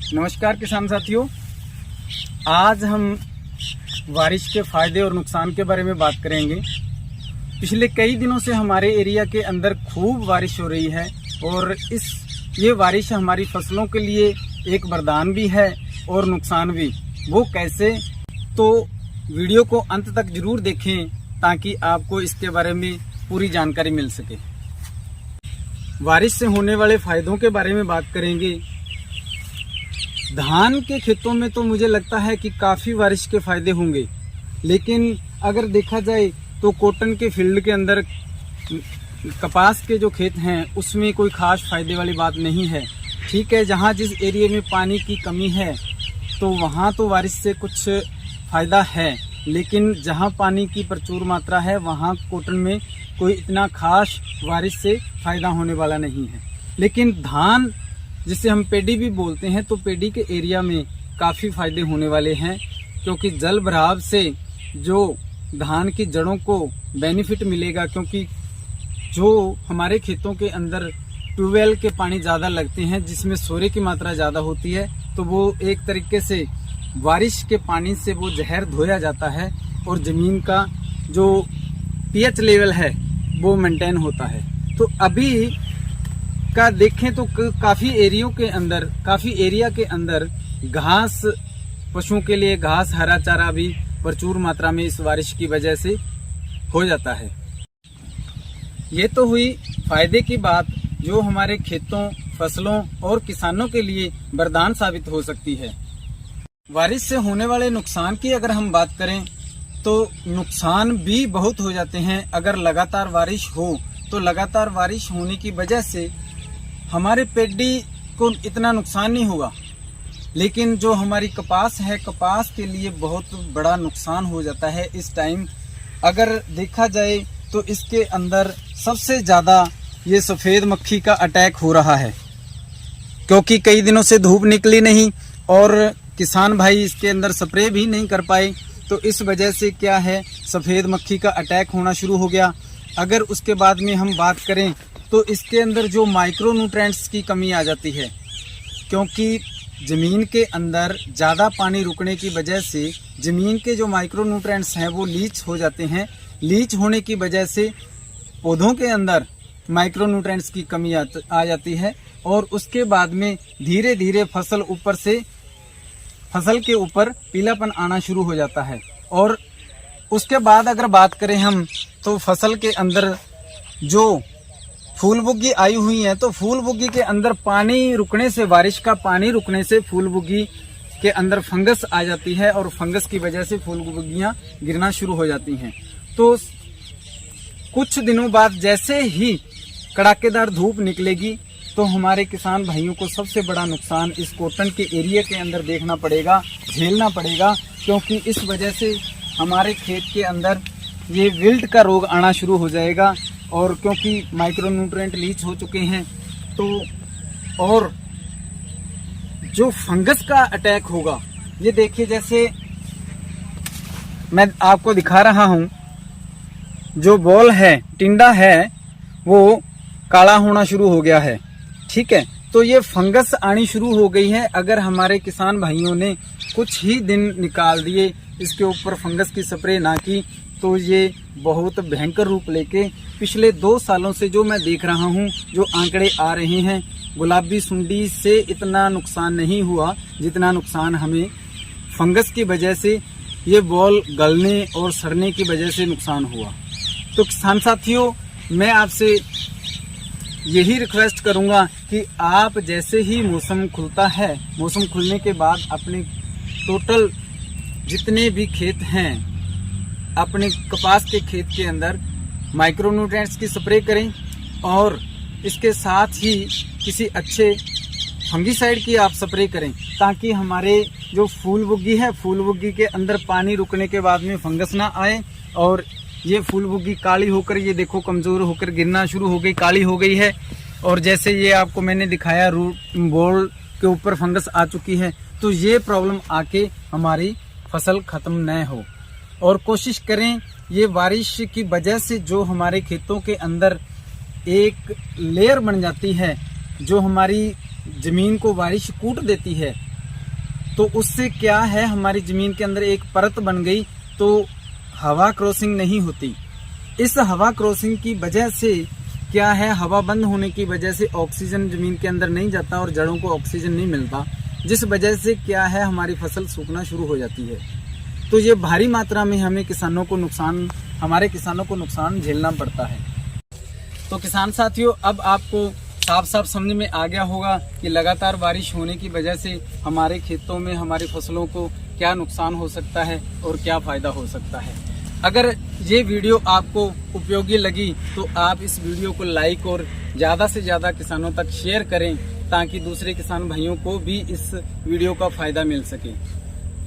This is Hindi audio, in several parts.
नमस्कार किसान साथियों, आज हम बारिश के फायदे और नुकसान के बारे में बात करेंगे। पिछले कई दिनों से हमारे एरिया के अंदर खूब बारिश हो रही है और ये बारिश हमारी फसलों के लिए एक वरदान भी है और नुकसान भी। वो कैसे, तो वीडियो को अंत तक जरूर देखें ताकि आपको इसके बारे में पूरी जानकारी मिल सके। बारिश से होने वाले फायदों के बारे में बात करेंगे। धान के खेतों में तो मुझे लगता है कि काफ़ी बारिश के फायदे होंगे, लेकिन अगर देखा जाए तो कॉटन के फील्ड के अंदर कपास के जो खेत हैं उसमें कोई खास फायदे वाली बात नहीं है। ठीक है, जहाँ जिस एरिया में पानी की कमी है तो वहाँ तो बारिश से कुछ फ़ायदा है, लेकिन जहाँ पानी की प्रचुर मात्रा है वहाँ कॉटन में कोई इतना खास बारिश से फ़ायदा होने वाला नहीं है। लेकिन धान, जिसे हम पेडी भी बोलते हैं, तो पेडी के एरिया में काफ़ी फायदे होने वाले हैं, क्योंकि जल भराव से जो धान की जड़ों को बेनिफिट मिलेगा। क्योंकि जो हमारे खेतों के अंदर ट्यूबवेल के पानी ज़्यादा लगते हैं जिसमें सोरे की मात्रा ज़्यादा होती है, तो वो एक तरीके से बारिश के पानी से वो जहर धोया जाता है और ज़मीन का जो पीएच लेवल है वो मेंटेन होता है। तो अभी का देखें तो काफ़ी एरिया के अंदर घास, पशुओं के लिए घास, हरा चारा भी प्रचुर मात्रा में इस बारिश की वजह से हो जाता है। ये तो हुई फायदे की बात, जो हमारे खेतों, फसलों और किसानों के लिए वरदान साबित हो सकती है। बारिश से होने वाले नुकसान की अगर हम बात करें तो नुकसान भी बहुत हो जाते हैं। अगर लगातार बारिश हो तो लगातार बारिश होने की वजह से हमारे पेडी को इतना नुकसान नहीं होगा, लेकिन जो हमारी कपास है, कपास के लिए बहुत बड़ा नुकसान हो जाता है इस टाइम। अगर देखा जाए तो इसके अंदर सबसे ज़्यादा ये सफ़ेद मक्खी का अटैक हो रहा है, क्योंकि कई दिनों से धूप निकली नहीं और किसान भाई इसके अंदर स्प्रे भी नहीं कर पाए, तो इस वजह से क्या है, सफ़ेद मक्खी का अटैक होना शुरू हो गया। अगर उसके बाद में हम बात करें तो इसके अंदर जो माइक्रो न्यूट्रिएंट्स की कमी आ जाती है, क्योंकि ज़मीन के अंदर ज़्यादा पानी रुकने की वजह से ज़मीन के जो माइक्रो न्यूट्रिएंट्स हैं वो लीच हो जाते हैं। लीच होने की वजह से पौधों के अंदर माइक्रो न्यूट्रिएंट्स की कमी आ जाती है और उसके बाद में धीरे धीरे फसल के ऊपर पीलापन आना शुरू हो जाता है। और उसके बाद अगर बात करें हम तो फसल के अंदर जो फूल बुग्गी आई हुई है, तो फूल बुग्गी के अंदर पानी रुकने से, बारिश का पानी रुकने से फूल बुग्गी के अंदर फंगस आ जाती है और फंगस की वजह से फूल बुग्गियां गिरना शुरू हो जाती हैं। तो कुछ दिनों बाद जैसे ही कड़ाकेदार धूप निकलेगी तो हमारे किसान भाइयों को सबसे बड़ा नुकसान इस कॉटन के एरिया के अंदर देखना पड़ेगा, झेलना पड़ेगा, क्योंकि इस वजह से हमारे खेत के अंदर ये विल्ट का रोग आना शुरू हो जाएगा। और क्योंकि माइक्रो न्यूट्रिएंट लीच हो चुके हैं, तो और जो फंगस का अटैक होगा, ये देखिए, जैसे मैं आपको दिखा रहा हूँ, जो बॉल है, टिंडा है, वो काला होना शुरू हो गया है। ठीक है, तो ये फंगस आनी शुरू हो गई है। अगर हमारे किसान भाइयों ने कुछ ही दिन निकाल दिए, इसके ऊपर फंगस की स्प्रे ना की, तो ये बहुत भयंकर रूप लेके, पिछले 2 सालों से जो मैं देख रहा हूँ, जो आंकड़े आ रहे हैं, गुलाबी सुंडी से इतना नुकसान नहीं हुआ जितना नुकसान हमें फंगस की वजह से, ये बॉल गलने और सड़ने की वजह से नुकसान हुआ। तो किसान साथियों, मैं आपसे यही रिक्वेस्ट करूंगा कि आप जैसे ही मौसम खुलता है, मौसम खुलने के बाद अपने टोटल जितने भी खेत हैं, अपने कपास के खेत के अंदर माइक्रो न्यूट्रिएंट्स की स्प्रे करें और इसके साथ ही किसी अच्छे फंगीसाइड की आप स्प्रे करें, ताकि हमारे जो फूल बुग्गी है, फूल बुग्गी के अंदर पानी रुकने के बाद में फंगस ना आए और ये फूल बुग्गी काली होकर, ये देखो, कमज़ोर होकर गिरना शुरू हो गई, काली हो गई है। और जैसे ये आपको मैंने दिखाया, रूट बॉल के ऊपर फंगस आ चुकी है, तो ये प्रॉब्लम आके हमारी फसल ख़त्म न हो। और कोशिश करें, ये बारिश की वजह से जो हमारे खेतों के अंदर एक लेयर बन जाती है, जो हमारी ज़मीन को बारिश कूट देती है, तो उससे क्या है, हमारी ज़मीन के अंदर एक परत बन गई, तो हवा क्रॉसिंग नहीं होती। इस हवा क्रॉसिंग की वजह से क्या है, हवा बंद होने की वजह से ऑक्सीजन ज़मीन के अंदर नहीं जाता और जड़ों को ऑक्सीजन नहीं मिलता, जिस वजह से क्या है, हमारी फसल सूखना शुरू हो जाती है। तो ये भारी मात्रा में हमारे किसानों को नुकसान झेलना पड़ता है। तो किसान साथियों, अब आपको साफ साफ समझ में आ गया होगा कि लगातार बारिश होने की वजह से हमारे खेतों में हमारी फसलों को क्या नुकसान हो सकता है और क्या फ़ायदा हो सकता है। अगर ये वीडियो आपको उपयोगी लगी तो आप इस वीडियो को लाइक और ज़्यादा से ज़्यादा किसानों तक शेयर करें, ताकि दूसरे किसान भाइयों को भी इस वीडियो का फ़ायदा मिल सके।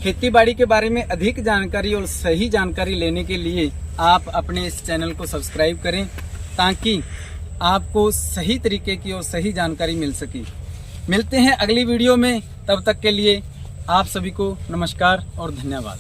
खेती बाड़ी के बारे में अधिक जानकारी और सही जानकारी लेने के लिए आप अपने इस चैनल को सब्सक्राइब करें, ताकि आपको सही तरीके की और सही जानकारी मिल सके। मिलते हैं अगली वीडियो में, तब तक के लिए आप सभी को नमस्कार और धन्यवाद।